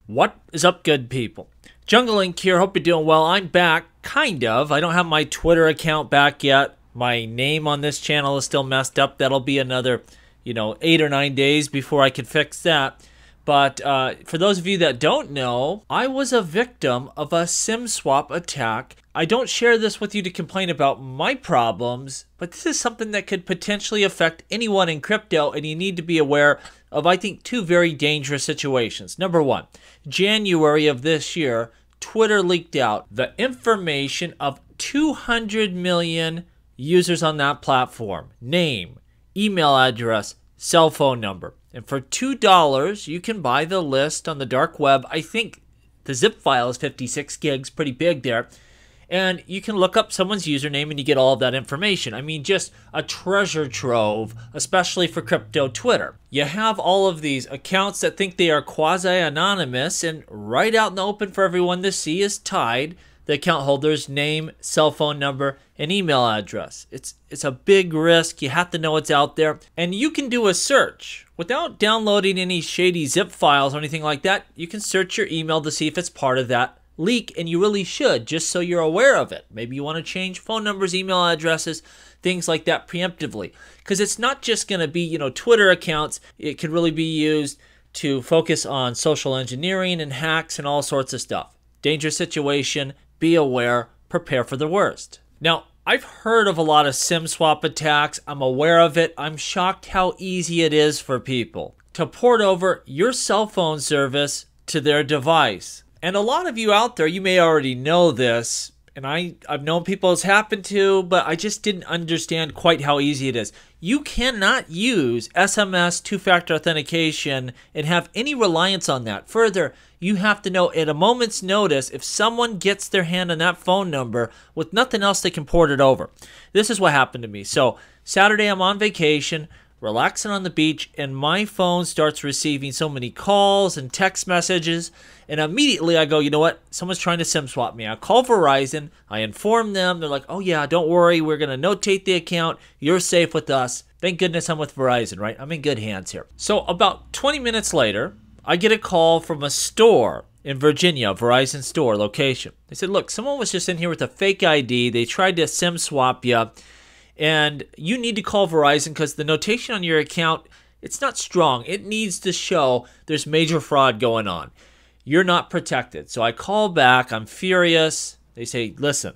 What is up, good people? Jungle Link here. Hope you're doing well. I'm back, kind of. I don't have my Twitter account back yet. My name on this channel is still messed up. That'll be another, 8 or 9 days before I can fix that. But for those of you that don't know, I was a victim of a SIM swap attack. I don't share this with you to complain about my problems, but this is something that could potentially affect anyone in crypto, and you need to be aware of, I think, two very dangerous situations. Number one, January of this year, Twitter leaked out the information of 200 million users on that platform. Name, email address, cell phone number. And for $2, you can buy the list on the dark web. I think the zip file is 56 gigs, pretty big there. And you can look up someone's username and you get all of that information. I mean, just a treasure trove, especially for crypto Twitter. You have all of these accounts that think they are quasi-anonymous, and right out in the open for everyone to see is tied the account holder's name, cell phone number, and email address. It's a big risk. You have to know it's out there. And you can do a search. Without downloading any shady zip files or anything like that, you can search your email to see if it's part of that leak, and you really should, just so you're aware of it. Maybe you want to change phone numbers, email addresses, things like that preemptively. Because it's not just going to be, Twitter accounts. It could really be used to focus on social engineering and hacks and all sorts of stuff. Dangerous situation. Be aware. Prepare for the worst. Now, I've heard of a lot of SIM swap attacks. I'm aware of it. I'm shocked how easy it is for people to port over your cell phone service to their device. And a lot of you out there, you may already know this, and I've known people it's happened to, but I just didn't understand quite how easy it is. You cannot use SMS two-factor authentication and have any reliance on that. Further, you have to know at a moment's notice if someone gets their hand on that phone number with nothing else, they can port it over. This is what happened to me. So Saturday, I'm on vacation, relaxing on the beach, and my phone starts receiving so many calls and text messages, and immediately I go, you know what? Someone's trying to SIM swap me. I call Verizon. I inform them. They're like, oh yeah, don't worry. We're going to notate the account. You're safe with us. Thank goodness I'm with Verizon, right? I'm in good hands here. So about 20 minutes later, I get a call from a store in Virginia, a Verizon store location. They said, look, someone was just in here with a fake ID. They tried to SIM swap you, and you need to call Verizon because the notation on your account, it's not strong. It needs to show there's major fraud going on. You're not protected. So I call back. I'm furious. They say, listen,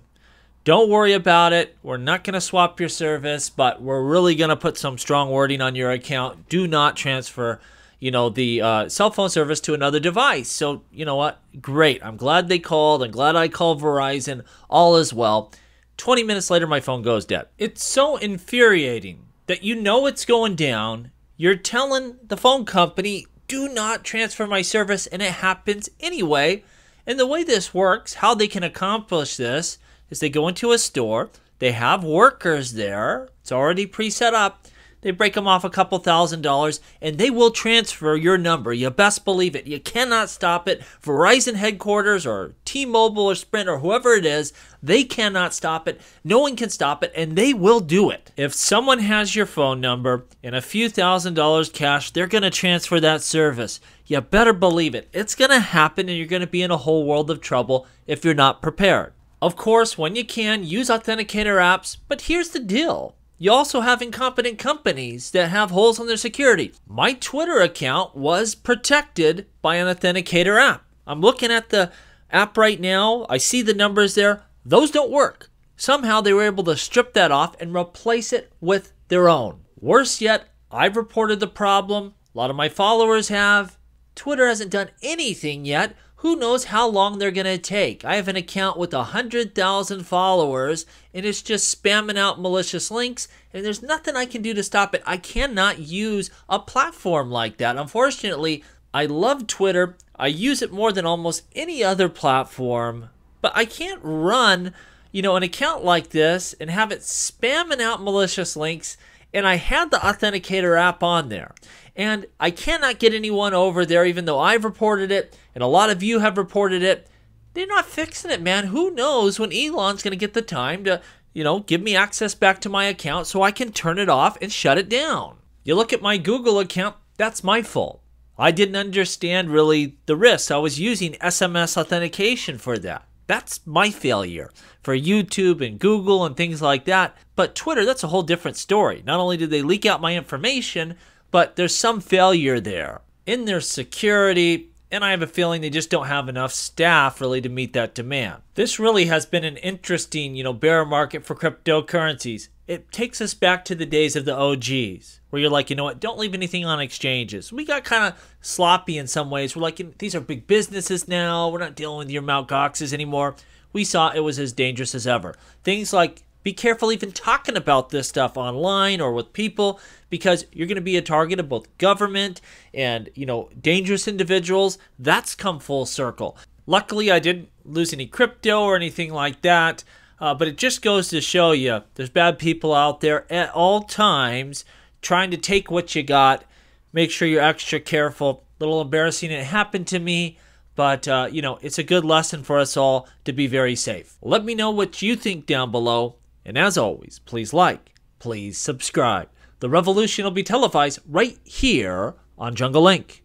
don't worry about it. We're not going to swap your service, but we're really going to put some strong wording on your account. Do not transfer, the cell phone service to another device. So, you know what? Great. I'm glad they called. I'm glad I called Verizon. All is well. 20 minutes later, my phone goes dead. It's so infuriating that you know it's going down. You're telling the phone company, do not transfer my service, and it happens anyway. And the way this works, how they can accomplish this, is they go into a store. They have workers there. It's already pre-set up. They break them off a couple $1,000, and they will transfer your number. You best believe it. You cannot stop it. Verizon headquarters or T-Mobile or Sprint or whoever it is, they cannot stop it. No one can stop it, and they will do it. If someone has your phone number and a few $1,000s cash, they're going to transfer that service. You better believe it. It's going to happen, and you're going to be in a whole world of trouble if you're not prepared. Of course, when you can, use authenticator apps, but here's the deal. You also have incompetent companies that have holes in their security. My Twitter account was protected by an authenticator app. I'm looking at the app right now. I see the numbers there. Those don't work. Somehow they were able to strip that off and replace it with their own. Worse yet, I've reported the problem. A lot of my followers have. Twitter hasn't done anything yet. Who knows how long they're going to take? I have an account with 100,000 followers, and it's just spamming out malicious links, and there's nothing I can do to stop it. I cannot use a platform like that. Unfortunately, I love Twitter. I use it more than almost any other platform, but I can't run, an account like this and have it spamming out malicious links, and I had the authenticator app on there. And I cannot get anyone over there, even though I've reported it, and a lot of you have reported it. They're not fixing it, man. Who knows when Elon's going to get the time to, give me access back to my account so I can turn it off and shut it down. You look at my Google account, that's my fault. I didn't understand really the risks. I was using SMS authentication for that. That's my failure for YouTube and Google and things like that. But Twitter, that's a whole different story. Not only did they leak out my information, but there's some failure there in their security, and I have a feeling they just don't have enough staff really to meet that demand. This really has been an interesting, bear market for cryptocurrencies. It takes us back to the days of the OGs, where you're like, you know what, don't leave anything on exchanges. We got kind of sloppy in some ways. We're like, these are big businesses now. We're not dealing with your Mt. Goxes anymore. We saw it was as dangerous as ever. Things like, be careful even talking about this stuff online or with people, because you're going to be a target of both government and, dangerous individuals. That's come full circle. Luckily, I didn't lose any crypto or anything like that. But it just goes to show you there's bad people out there at all times trying to take what you got. Make sure you're extra careful. A little embarrassing it happened to me, but it's a good lesson for us all to be very safe. Let me know what you think down below. And as always, please like, please subscribe. The revolution will be televised right here on Jungle Link.